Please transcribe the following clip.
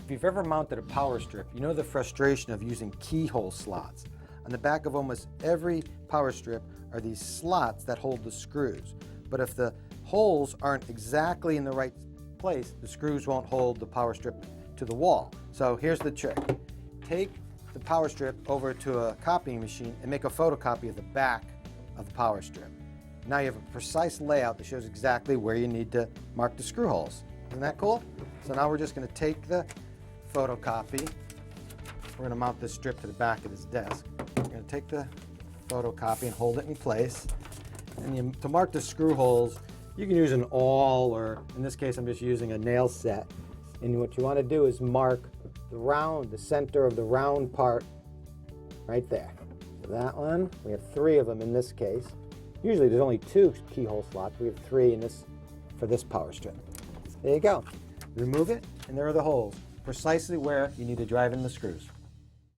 If you've ever mounted a power strip, you know the frustration of using keyhole slots. On the back of almost every power strip are these slots that hold the screws. But if the holes aren't exactly in the right place, the screws won't hold the power strip to the wall. So here's the trick. Take the power strip over to a copying machine and make a photocopy of the back of the power strip. Now you have a precise layout that shows exactly where you need to mark the screw holes. Isn't that cool? So now we're just going to take the photocopy. We're going to mount this strip to the back of this desk. We're going to take the photocopy and hold it in place. And to mark the screw holes, you can use an awl, or in this case I'm just using a nail set. And what you want to do is mark the center of the round part right there. So that one, we have 3 of them in this case. Usually there's only 2 keyhole slots. We have 3 for this power strip. There you go. Remove it, and there are the holes, precisely where you need to drive in the screws.